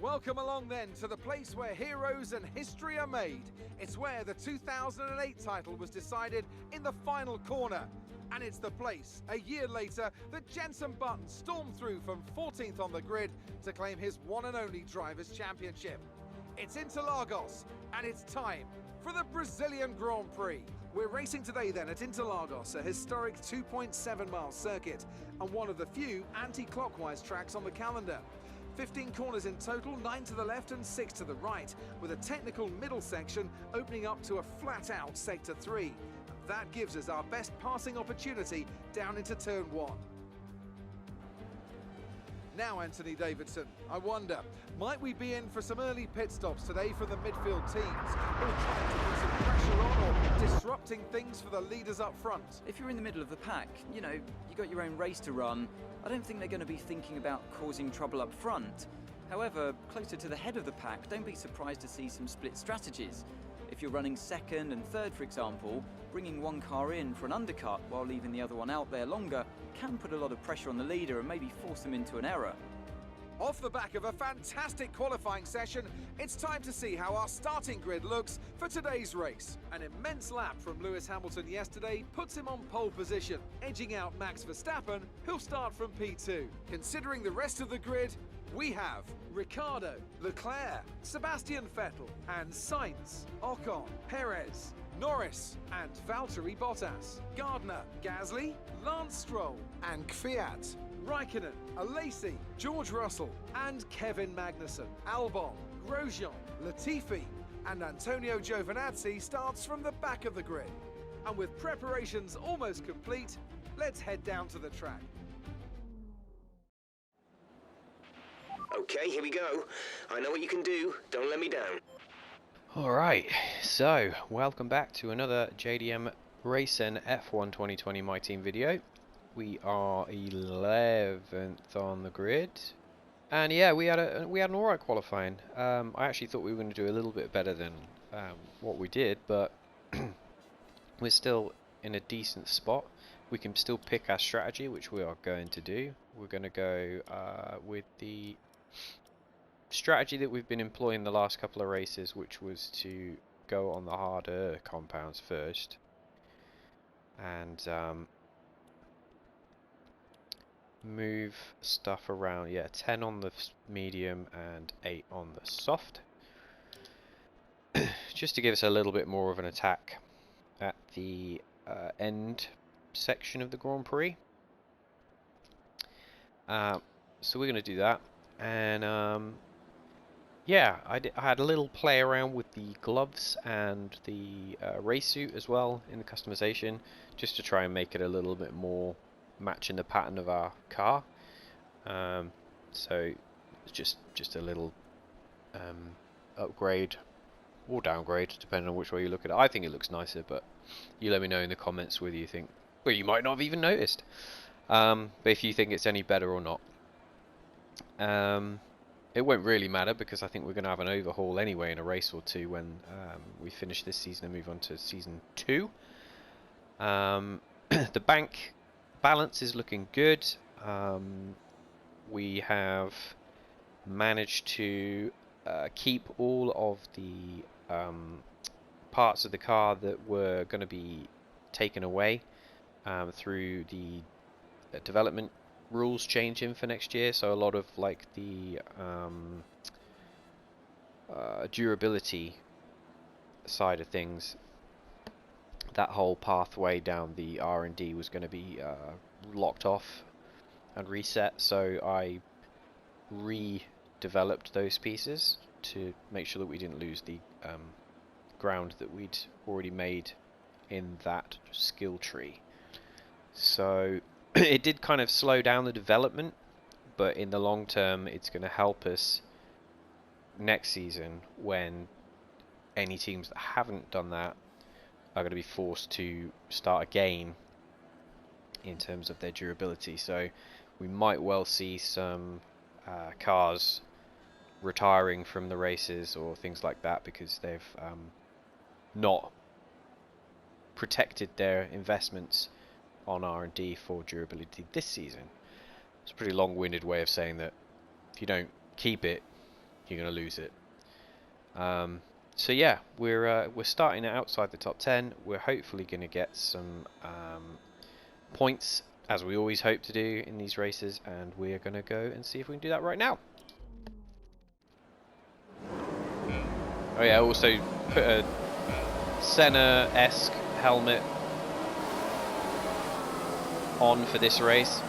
Welcome along then to the place where heroes and history are made. It's where the 2008 title was decided in the final corner. And it's the place, a year later, that Jenson Button stormed through from 14th on the grid to claim his one and only Drivers' Championship. It's Interlagos, and it's time for the Brazilian Grand Prix. We're racing today then at Interlagos, a historic 2.7-mile circuit, and one of the few anti-clockwise tracks on the calendar. 15 corners in total, 9 to the left and 6 to the right, with a technical middle section opening up to a flat-out Sector 3. That gives us our best passing opportunity down into Turn 1. Now, Anthony Davidson, I wonder, might we be in for some early pit stops today from the midfield teams, all trying to put some pressure on or disrupting things for the leaders up front? If you're in the middle of the pack, you know, you got your own race to run, I don't think they're going to be thinking about causing trouble up front. However, closer to the head of the pack, don't be surprised to see some split strategies. If you're running second and third, for example, bringing one car in for an undercut while leaving the other one out there longer can put a lot of pressure on the leader and maybe force them into an error. Off the back of a fantastic qualifying session, it's time to see how our starting grid looks for today's race. An immense lap from Lewis Hamilton yesterday puts him on pole position, edging out Max Verstappen, who'll start from P2. Considering the rest of the grid, we have Ricciardo, Leclerc, Sebastian Vettel and Sainz, Ocon, Perez, Norris and Valtteri Bottas, Gardner, Gasly, Lance Stroll and Kvyat, Raikkonen, Alesi, George Russell and Kevin Magnussen, Albon, Grosjean, Latifi and Antonio Giovinazzi starts from the back of the grid. And with preparations almost complete, let's head down to the track. Okay, here we go. I know what you can do. Don't let me down. Alright, so welcome back to another JDM Racing F1 2020 My Team video. We are 11th on the grid. And yeah, we had an alright qualifying. I actually thought we were going to do a little bit better than what we did, but we're still in a decent spot. We can still pick our strategy, which we are going to do. We're going to go with the strategy that we've been employing the last couple of races, which was to go on the harder compounds first and move stuff around. Yeah, 10 on the medium and 8 on the soft, just to give us a little bit more of an attack at the end section of the Grand Prix. So we're going to do that, and yeah, I had a little play around with the gloves and the race suit as well in the customization, just to try and make it a little bit more matching the pattern of our car. So it's just a little upgrade or downgrade, depending on which way you look at it. I think it looks nicer, but you let me know in the comments whether you think, well, you might not have even noticed, but if you think it's any better or not. It won't really matter, because I think we're going to have an overhaul anyway in a race or two when we finish this season and move on to season 2. The bank balance is looking good. We have managed to keep all of the parts of the car that were going to be taken away through the development rules changing for next year. So a lot of like the durability side of things, that whole pathway down the R&D was going to be locked off and reset. So I redeveloped those pieces to make sure that we didn't lose the ground that we'd already made in that skill tree. So it did kind of slow down the development, but in the long term it's going to help us next season, when any teams that haven't done that are going to be forced to start again in terms of their durability. So we might well see some cars retiring from the races or things like that, because they've not protected their investments on R&D for durability this season. It's a pretty long-winded way of saying that if you don't keep it, you're going to lose it. So yeah, we're starting outside the top 10. We're hopefully going to get some points, as we always hope to do in these races, and we're going to go and see if we can do that right now. Oh yeah, also put a Senna-esque helmet on for this race.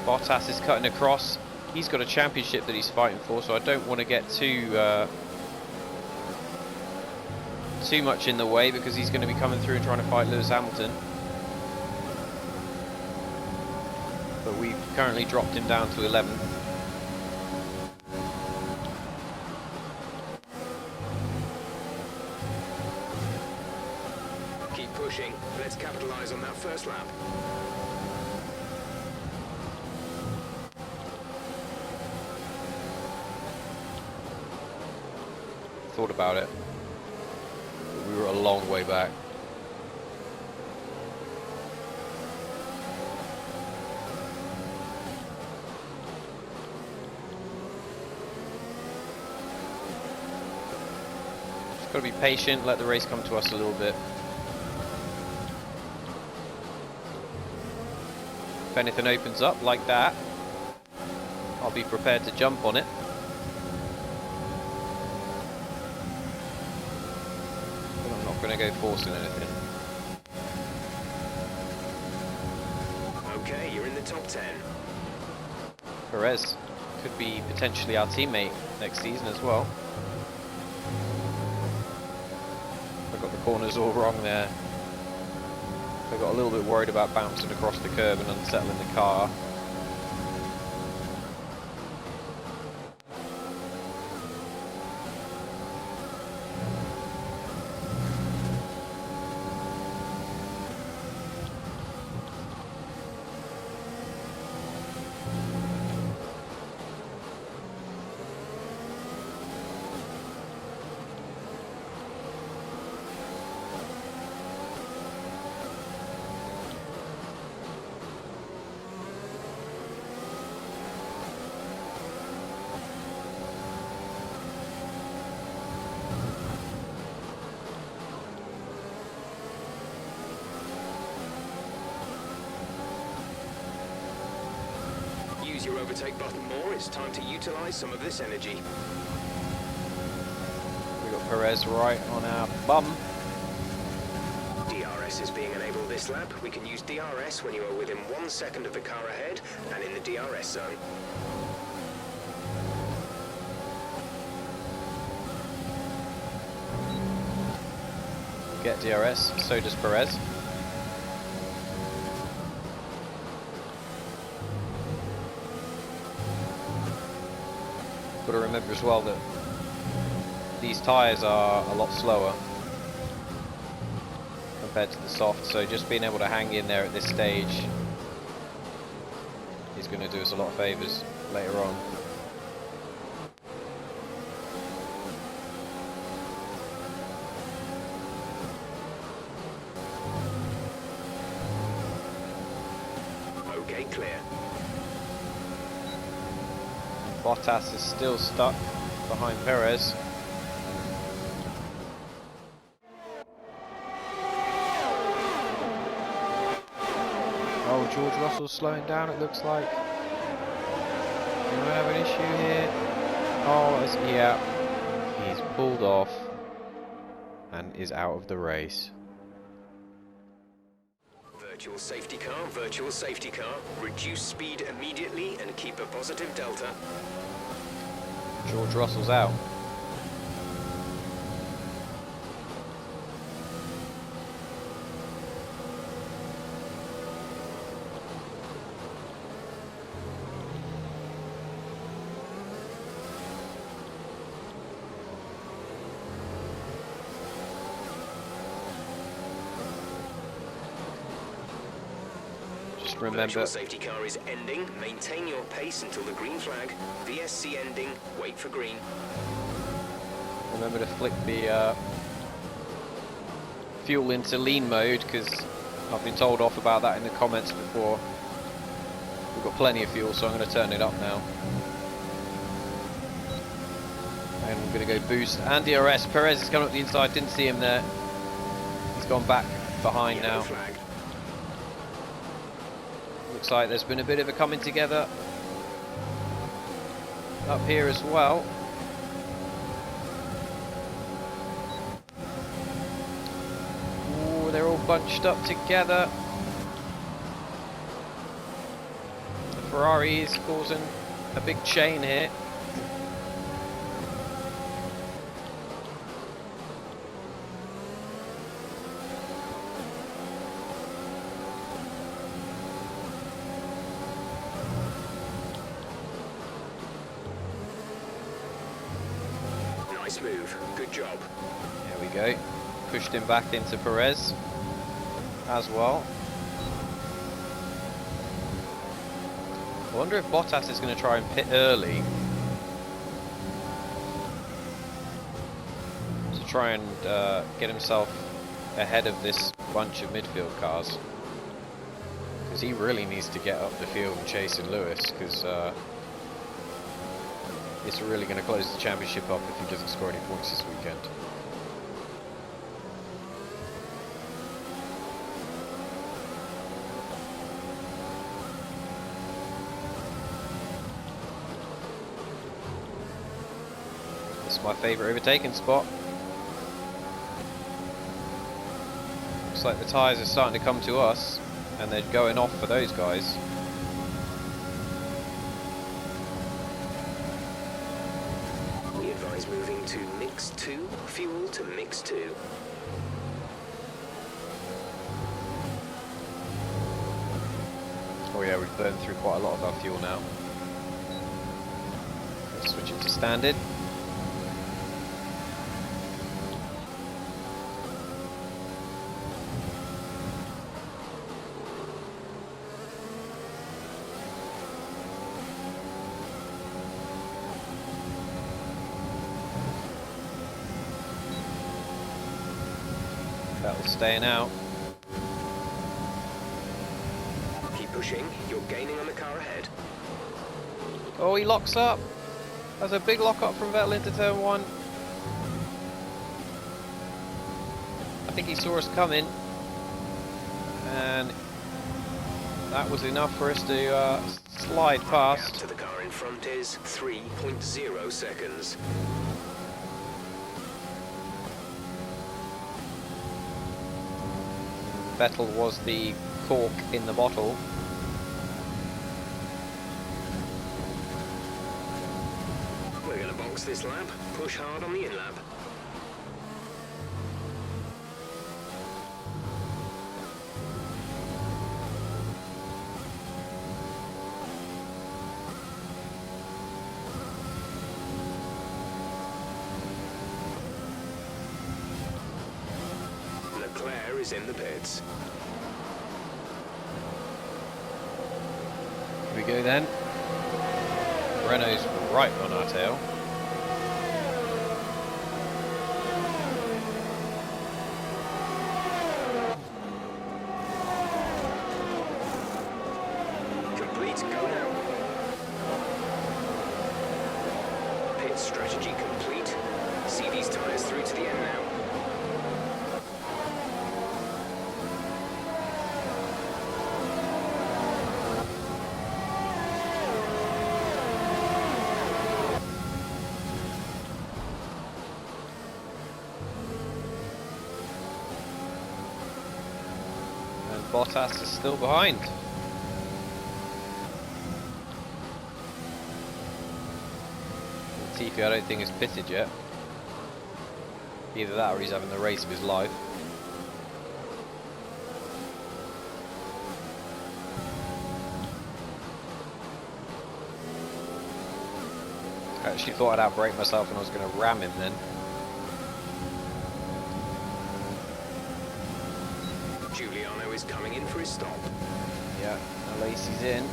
Bottas is cutting across. He's got a championship that he's fighting for, so I don't want to get too much in the way, because he's going to be coming through and trying to fight Lewis Hamilton. But we've currently dropped him down to 11th. Keep pushing. Let's capitalize on that first lap. Thought about it, but we were a long way back. Just got to be patient, let the race come to us a little bit. If anything opens up like that, I'll be prepared to jump on it. Going to go forcing anything. Okay, you're in the top 10. Perez could be potentially our teammate next season as well. I got the corners all wrong there. I got a little bit worried about bouncing across the curb and unsettling the car. Use your overtake button more. It's time to utilize some of this energy. We got Perez right on our bum. DRS is being enabled this lap. We can use DRS when you are within 1 second of the car ahead and in the DRS zone. Get DRS, so does Perez. Got to remember as well that these tyres are a lot slower compared to the soft, so just being able to hang in there at this stage is going to do us a lot of favours later on. Okay, clear. Bottas is still stuck behind Perez. Oh, George Russell's slowing down, it looks like. We might have an issue here. Oh, yeah. He's pulled off and is out of the race. Virtual safety car, virtual safety car. Reduce speed immediately and keep a positive delta. George Russell's out. Remember, virtual safety car is ending. Maintain your pace until the green flag. VSC ending. Wait for green. remember to flick the fuel into lean mode, because I've been told off about that in the comments before. We've got plenty of fuel, so I'm going to turn it up now. And we're going to go boost and DRS. Perez is coming up the inside, didn't see him there. He's gone back behind now. Flag. Looks like there's been a bit of a coming together up here as well. Ooh, they're all bunched up together. The Ferrari is causing a big chain here. Nice move. Good job. There we go. Pushed him back into Perez as well. I wonder if Bottas is going to try and pit early to try and get himself ahead of this bunch of midfield cars, because he really needs to get up the field and chase in Lewis, because it's really going to close the championship up if he doesn't score any points this weekend. This is my favourite overtaking spot. Looks like the tyres are starting to come to us, and they're going off for those guys. We advise moving to mix 2, fuel to mix 2. Oh yeah, we've burned through quite a lot of our fuel now. Let's switch it to standard. Vettel's staying out. Keep pushing. You're gaining on the car ahead. Oh, he locks up. That's a big lock up from Vettel into turn 1. I think he saw us coming, and that was enough for us to slide past. Gap to the car in front is 3.0 seconds. Vettel was the cork in the bottle. We're going to box this lap. Push hard on the in-lap. Leclerc is in the pits. Here we go then. Renault's right on our tail. Complete, go now. Pit strategy complete. See these tyres through to the end now. Bottas is still behind. Latifi I don't think is pitted yet. Either that or he's having the race of his life. I actually thought I'd outbrake myself and I was going to ram him then. Giuliano is coming in for his stop. Yeah, Lacey's in.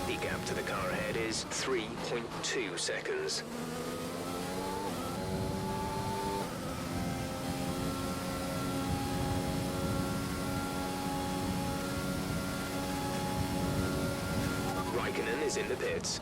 The gap to the car ahead is 3.2 seconds. Raikkonen is in the pits.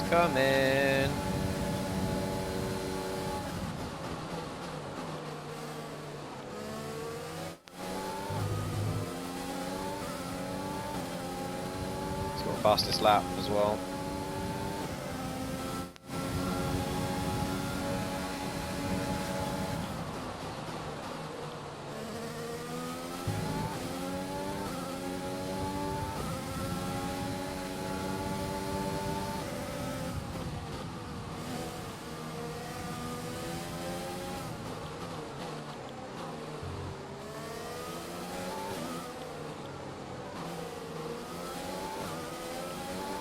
Coming. He's got fastest lap as well.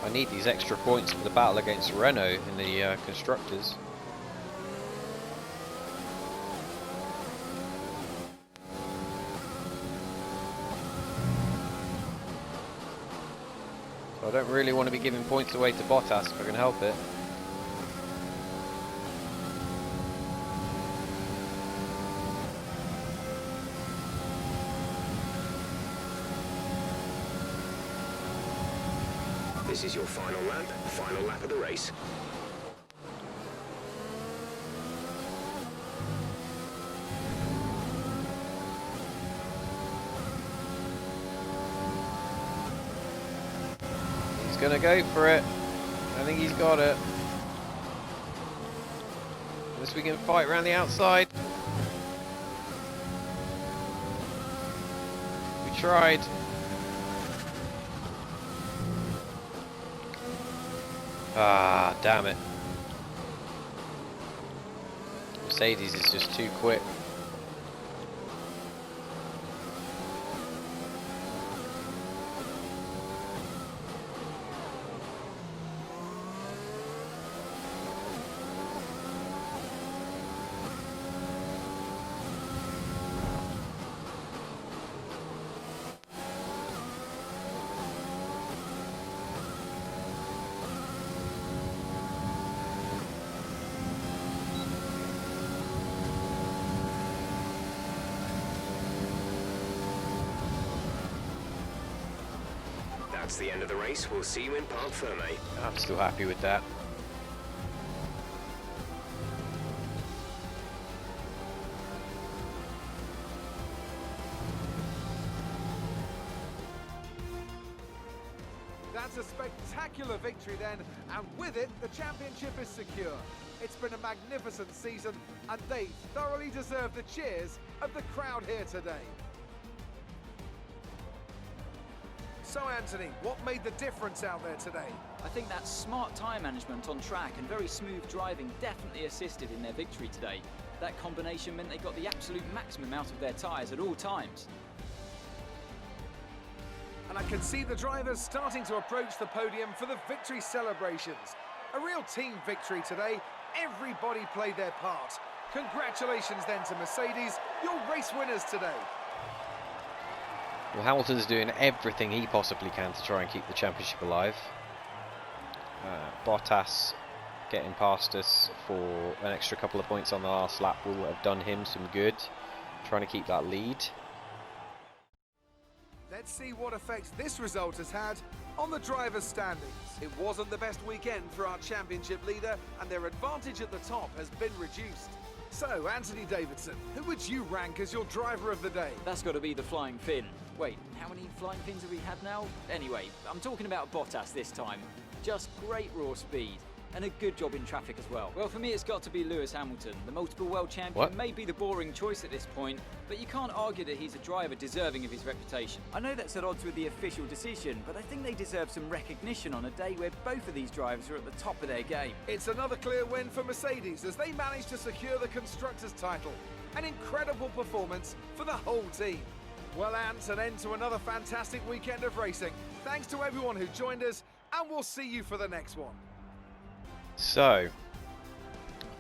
I need these extra points for the battle against Renault in the constructors. So I don't really want to be giving points away to Bottas if I can help it. This is your final lap of the race. He's gonna go for it. I think he's got it. Unless we can fight around the outside. We tried. Ah, damn it. Mercedes is just too quick. That's the end of the race. We'll see you in Parc Ferme. I'm still happy with that. That's a spectacular victory then, and with it, the championship is secure. It's been a magnificent season, and they thoroughly deserve the cheers of the crowd here today. So Anthony, what made the difference out there today? I think that smart tyre management on track and very smooth driving definitely assisted in their victory today. That combination meant they got the absolute maximum out of their tyres at all times. And I can see the drivers starting to approach the podium for the victory celebrations. A real team victory today. Everybody played their part. Congratulations then to Mercedes, your race winners today. Well, Hamilton's doing everything he possibly can to try and keep the championship alive. Bottas getting past us for an extra couple of points on the last lap will have done him some good, trying to keep that lead. Let's see what effect this result has had on the drivers' standings. It wasn't the best weekend for our championship leader, and their advantage at the top has been reduced. So, Anthony Davidson, who would you rank as your driver of the day? That's got to be the Flying Finn. Wait, how many Flying Fins have we had now? Anyway, I'm talking about Bottas this time. Just great raw speed. and a good job in traffic as well. Well, for me, it's got to be Lewis Hamilton. The multiple world champion What? may be the boring choice at this point, but you can't argue that he's a driver deserving of his reputation. I know that's at odds with the official decision, but I think they deserve some recognition on a day where both of these drivers are at the top of their game. It's another clear win for Mercedes as they manage to secure the Constructors' title. An incredible performance for the whole team. Well, Ant, an end to another fantastic weekend of racing. Thanks to everyone who joined us, and we'll see you for the next one. So,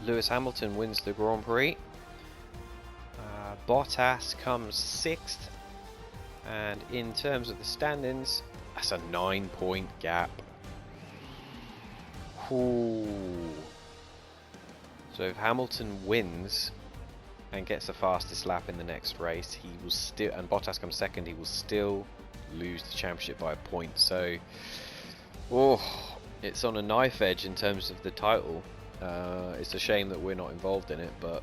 Lewis Hamilton wins the Grand Prix. Bottas comes 6th. And in terms of the standings, that's a 9-point gap. Ooh. So if Hamilton wins and gets the fastest lap in the next race, he will still, and Bottas comes 2nd, he will still lose the championship by a point. So, oh, it's on a knife edge in terms of the title. It's a shame that we're not involved in it, but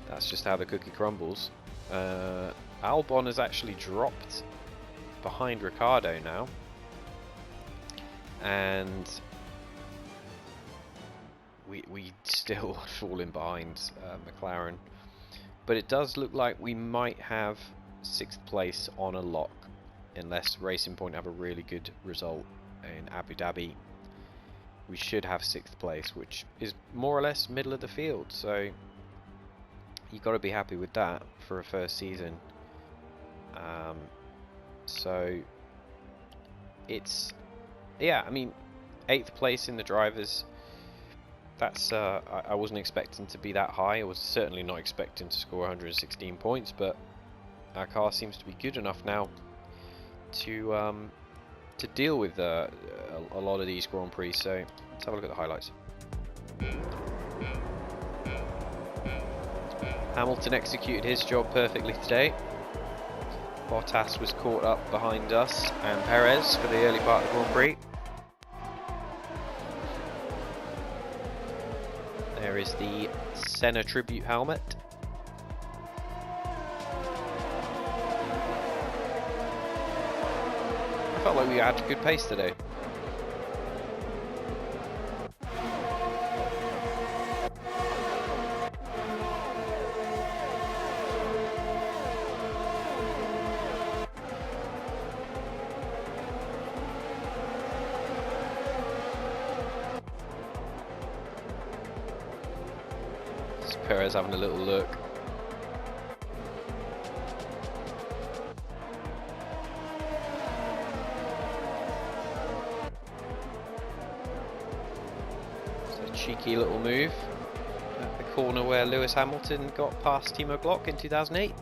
that's just how the cookie crumbles. Albon has actually dropped behind Ricciardo now, and we still falling behind McLaren, but it does look like we might have 6th place on a lock unless Racing Point have a really good result in Abu Dhabi. We should have 6th place, which is more or less middle of the field, so you've got to be happy with that for a first season. So it's, yeah, I mean, 8th place in the drivers, that's I wasn't expecting to be that high. I was certainly not expecting to score 116 points, but our car seems to be good enough now to deal with a lot of these Grand Prix. So let's have a look at the highlights. Hamilton executed his job perfectly today. Bottas was caught up behind us and Perez for the early part of the Grand Prix. There is the Senna tribute helmet. I felt like we had a good pace today. Perez having a little look. It's a cheeky little move at the corner where Lewis Hamilton got past Timo Glock in 2008.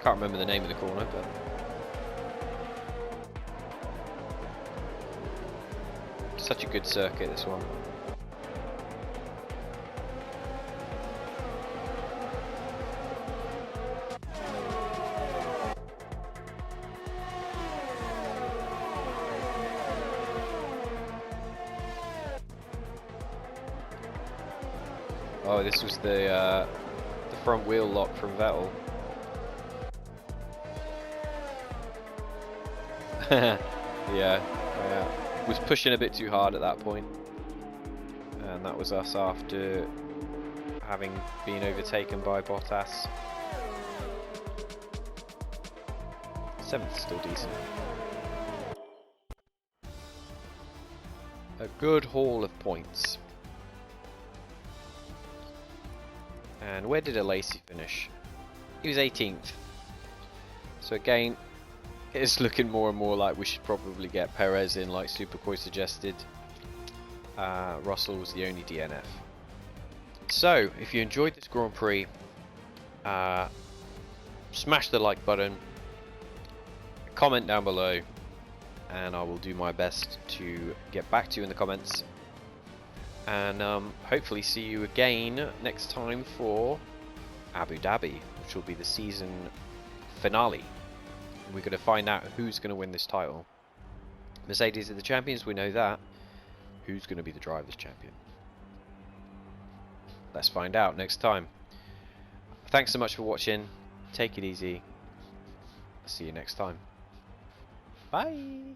Can't remember the name of the corner, but such a good circuit, this one. Oh, this was the front wheel lock from Vettel. Yeah, I was pushing a bit too hard at that point, and that was us after having been overtaken by Bottas. 7th still decent. A good haul of points. And where did Alesi finish? He was 18th. So again, it's looking more and more like we should probably get Perez in, like Supercoy suggested. Russell was the only DNF. So, if you enjoyed this Grand Prix, smash the like button, comment down below, and I will do my best to get back to you in the comments. And hopefully see you again next time for Abu Dhabi, which will be the season finale. We're going to find out who's going to win this title. Mercedes are the champions, we know that. Who's going to be the drivers' champion? Let's find out next time. Thanks so much for watching. Take it easy. See you next time. Bye.